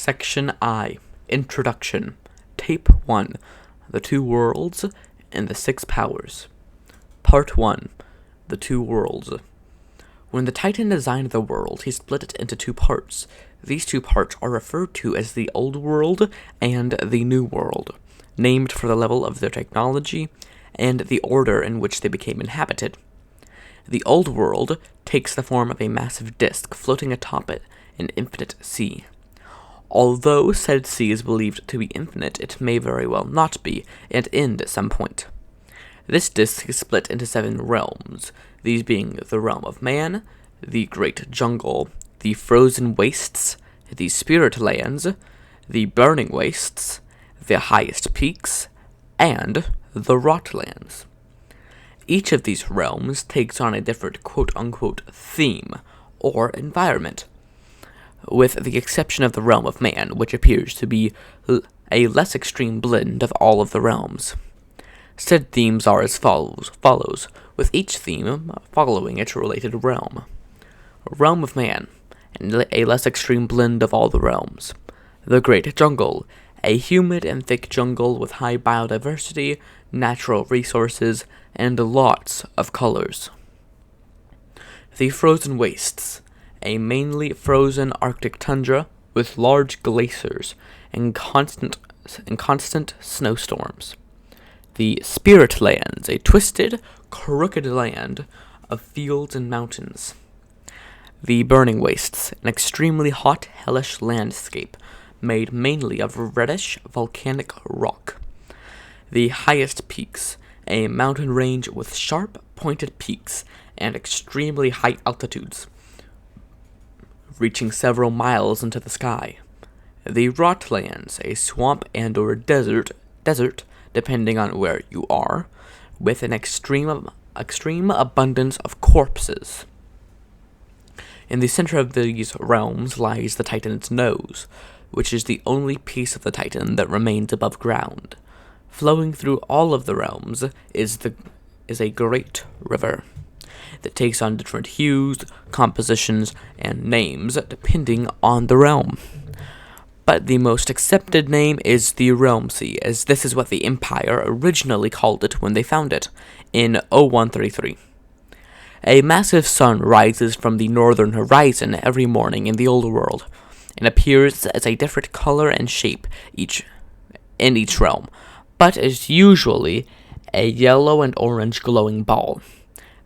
Section I, Introduction, Tape 1, The Two Worlds and the Six Powers. Part 1, The Two Worlds. When the Titan designed the world, he split it into two parts. These two parts are referred to as the Old World and the New World, named for the level of their technology and the order in which they became inhabited. The Old World takes the form of a massive disk floating atop it, an infinite sea. Although said sea is believed to be infinite, it may very well not be, and end at some point. This disk is split into 7 realms, these being the realm of man, the great jungle, the frozen wastes, the spirit lands, the burning wastes, the highest peaks, and the rot lands. Each of these realms takes on a different quote-unquote theme, or environment, with the exception of the realm of man, which appears to be a less extreme blend of all of the realms. Said themes are as follows, with each theme following its related realm. Realm of man, a less extreme blend of all the realms. The Great Jungle, a humid and thick jungle with high biodiversity, natural resources, and lots of colors. The Frozen Wastes, a mainly frozen Arctic tundra with large glaciers and constant snowstorms. The Spirit Lands, a twisted, crooked land of fields and mountains. The Burning Wastes, an extremely hot, hellish landscape made mainly of reddish volcanic rock. The Highest Peaks, a mountain range with sharp, pointed peaks and extremely high altitudes, reaching several miles into the sky. The Rotlands, a swamp and or desert, depending on where you are, with an extreme abundance of corpses. In the center of these realms lies the Titan's nose, which is the only piece of the Titan that remains above ground. Flowing through all of the realms is a great river that takes on different hues, compositions, and names depending on the realm. But the most accepted name is the Realm Sea, as this is what the Empire originally called it when they found it, in 0133. A massive sun rises from the northern horizon every morning in the Old World, and appears as a different color and shape in each realm, but is usually a yellow and orange glowing ball.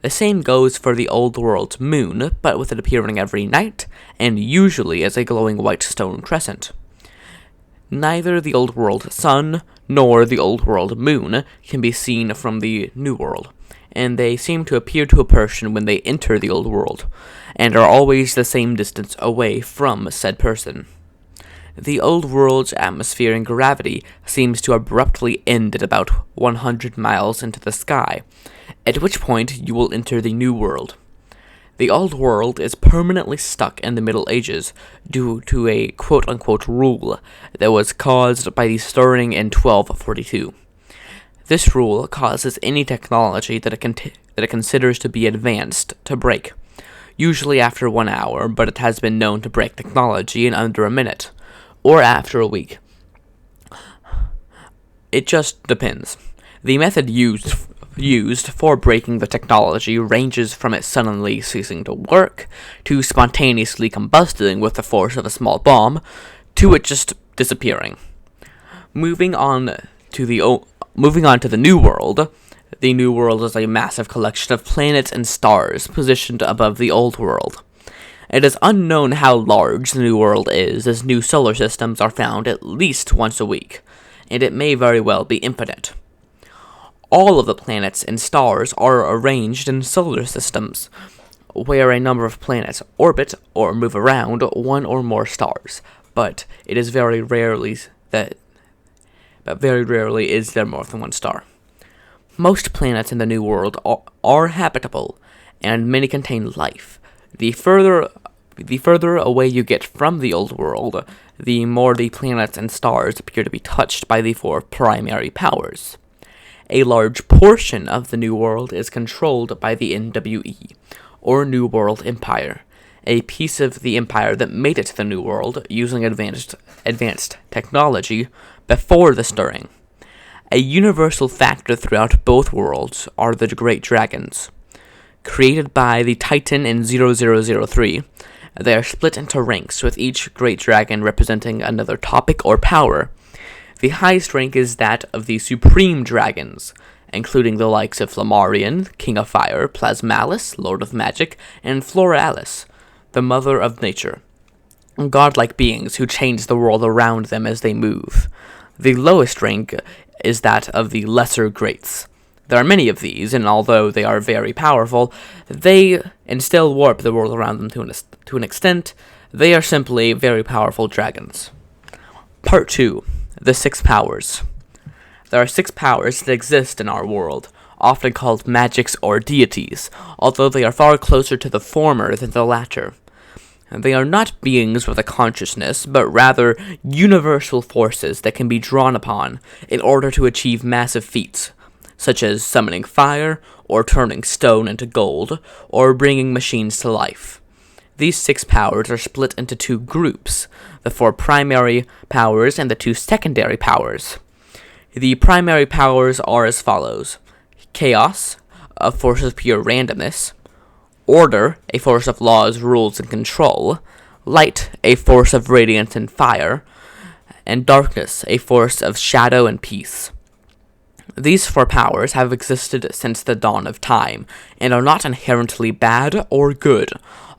The same goes for the Old World's moon, but with it appearing every night, and usually as a glowing white stone crescent. Neither the Old World sun nor the Old World moon can be seen from the New World, and they seem to appear to a person when they enter the Old World, and are always the same distance away from said person. The Old World's atmosphere and gravity seems to abruptly end at about 100 miles into the sky, at which point you will enter the New World. The Old World is permanently stuck in the Middle Ages due to a quote-unquote rule that was caused by the stirring in 1242. This rule causes any technology that it considers to be advanced to break, usually after 1 hour, but it has been known to break technology in under a minute, or after a week. It just depends. The method used for breaking the technology ranges from it suddenly ceasing to work, to spontaneously combusting with the force of a small bomb, to it just disappearing. Moving on to the New World. The New World is a massive collection of planets and stars positioned above the Old World. It is unknown how large the New World is, as new solar systems are found at least once a week, and it may very well be infinite. All of the planets and stars are arranged in solar systems, where a number of planets orbit or move around one or more stars, but it is very rarely is there more than one star. Most planets in the New World are habitable, and many contain life. The further away you get from the Old World, the more the planets and stars appear to be touched by the 4 primary powers. A large portion of the New World is controlled by the NWE, or New World Empire, a piece of the empire that made it to the New World using advanced technology before the stirring. A universal factor throughout both worlds are the Great Dragons. Created by the Titan in 0003, they are split into ranks, with each Great Dragon representing another topic or power. The highest rank is that of the Supreme Dragons, including the likes of Flammarion, King of Fire, Plasmalis, Lord of Magic, and Floralis, the Mother of Nature, godlike beings who change the world around them as they move. The lowest rank is that of the Lesser Greats. There are many of these, and although they are very powerful, they and still warp the world around them to an extent. They are simply very powerful dragons. Part 2. The 6 Powers. There are 6 powers that exist in our world, often called magics or deities, although they are far closer to the former than the latter. They are not beings with a consciousness, but rather universal forces that can be drawn upon in order to achieve massive feats, such as summoning fire, or turning stone into gold, or bringing machines to life. These 6 powers are split into 2 groups, the 4 primary powers and the 2 secondary powers. The primary powers are as follows: Chaos, a force of pure randomness; Order, a force of laws, rules, and control; Light, a force of radiance and fire; and Darkness, a force of shadow and peace. These 4 powers have existed since the dawn of time, and are not inherently bad or good.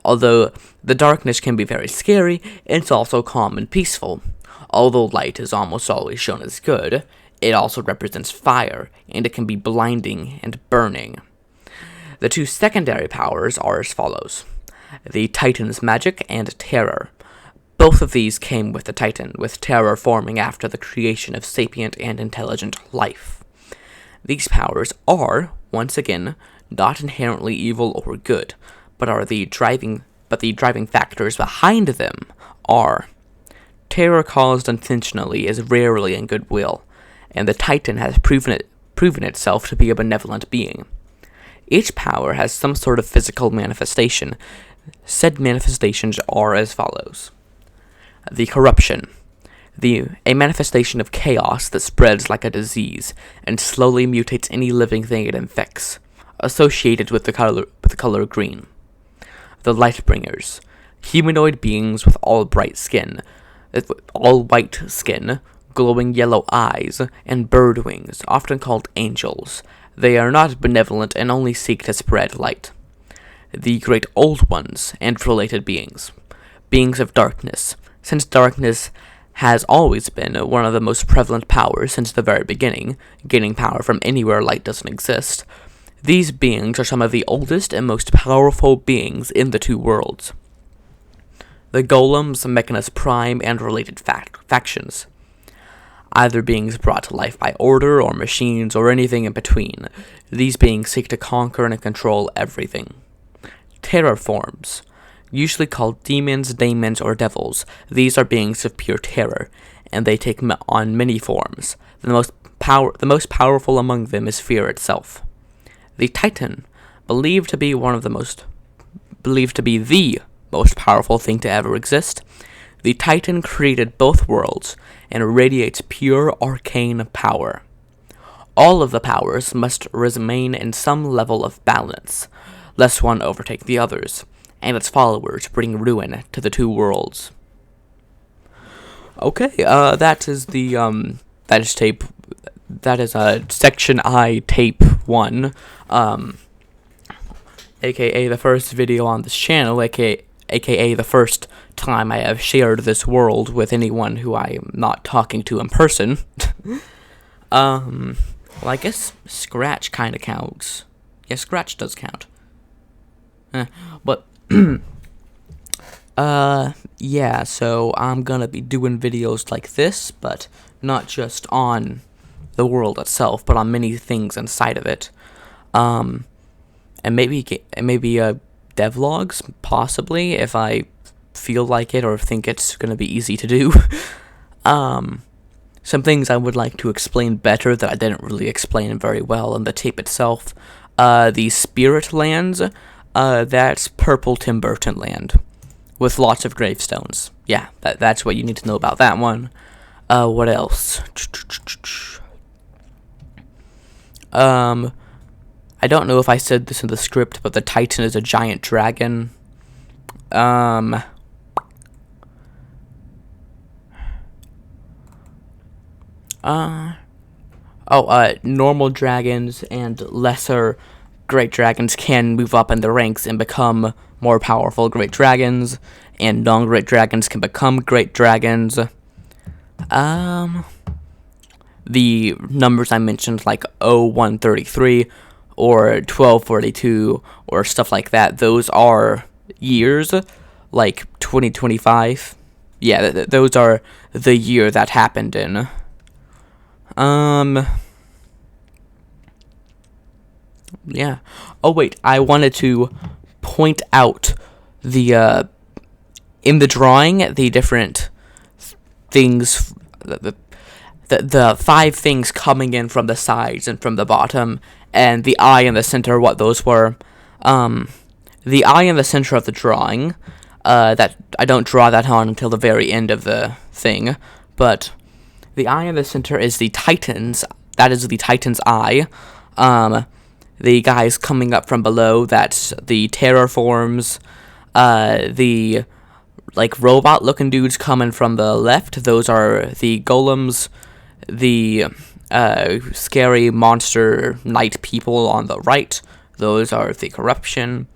Although the darkness can be very scary, it's also calm and peaceful. Although light is almost always shown as good, it also represents fire, and it can be blinding and burning. The 2 secondary powers are as follows: the Titan's Magic and Terror. Both of these came with the Titan, with Terror forming after the creation of sapient and intelligent life. These powers are, once again, not inherently evil or good, but the driving factors behind them are: terror caused intentionally is rarely in goodwill, and the Titan has proven itself to be a benevolent being. Each power has some sort of physical manifestation. Said manifestations are as follows: the Corruption, a manifestation of chaos that spreads like a disease and slowly mutates any living thing it infects, associated with the color green. The Lightbringers, humanoid beings with all white skin, glowing yellow eyes, and bird wings, often called angels. They are not benevolent and only seek to spread light. The Great Old Ones and related beings of darkness. Since darkness has always been one of the most prevalent powers since the very beginning, gaining power from anywhere light doesn't exist, these beings are some of the oldest and most powerful beings in the 2 worlds. The Golems, Mechanus Prime, and related factions. Either beings brought to life by order, or machines, or anything in between, these beings seek to conquer and control everything. Terror forms, usually called demons, daemons, or devils. These are beings of pure terror, and they take on many forms. The most powerful among them is fear itself. The Titan, believed to be the most powerful thing to ever exist, the Titan created both worlds and radiates pure arcane power. All of the powers must remain in some level of balance, lest one overtake the others, and its followers bring ruin to the 2 worlds. Okay, that is Section I, Tape 1, aka the first video on this channel, aka the first time I have shared this world with anyone who I am not talking to in person. Well, I guess Scratch kind of counts. Yeah, Scratch does count. But, yeah, so I'm gonna be doing videos like this, but not just on the world itself, but on many things inside of it. And maybe devlogs, possibly, if I feel like it or think it's gonna be easy to do. Some things I would like to explain better that I didn't really explain very well in the tape itself. The Spirit Lands, that's Purple Tim Burton Land. with lots of gravestones. Yeah, that's what you need to know about that one. What else? I don't know if I said this in the script, but the Titan is a giant dragon. Normal dragons and lesser great dragons can move up in the ranks and become more powerful great dragons, and non-great dragons can become great dragons. The numbers I mentioned, like 0133 or 1242 or stuff like that, those are years, like 2025. Yeah, those are the year that happened in. Yeah. Oh, wait, I wanted to point out the, in the drawing, the different things, the 5 things coming in from the sides and from the bottom, and the eye in the center, what those were. The eye in the center of the drawing, that I don't draw that on until the very end of the thing, but the eye in the center is the Titan's, that is the Titan's eye. The guys coming up from below, that's the terraforms. The, like, robot-looking dudes coming from the left, those are the golems. The, scary monster knight people on the right, those are the corruption.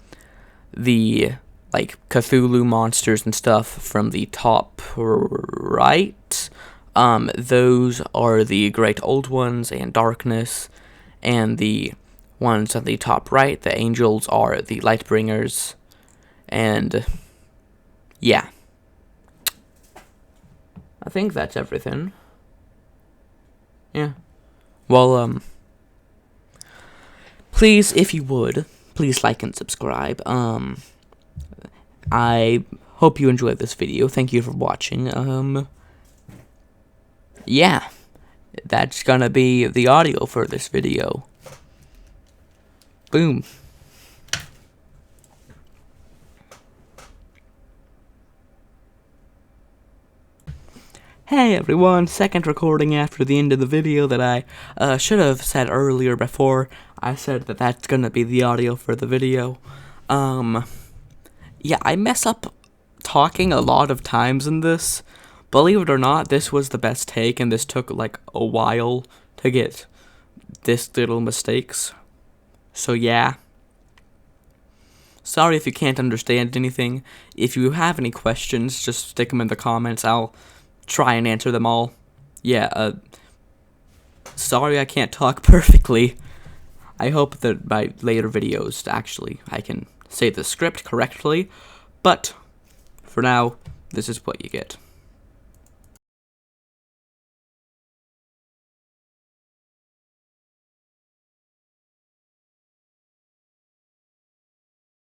The, like, Cthulhu monsters and stuff from the top right, those are the great old ones and darkness. And the ones on the top right, the angels, are the light bringers. And yeah, I think that's everything. Yeah. Well, please, if you would, please like and subscribe. I hope you enjoyed this video. Thank you for watching. Yeah, that's gonna be the audio for this video. Boom. Hey everyone, second recording after the end of the video that I should have said earlier before I said that that's gonna be the audio for the video. Yeah, I mess up talking a lot of times in this. Believe it or not, this was the best take, and this took like a while to get this little mistakes. So yeah. Sorry if you can't understand anything. If you have any questions, just stick them in the comments. I'll try and answer them all. Yeah, sorry I can't talk perfectly. I hope that by later videos, actually, I can say the script correctly. But, for now, this is what you get.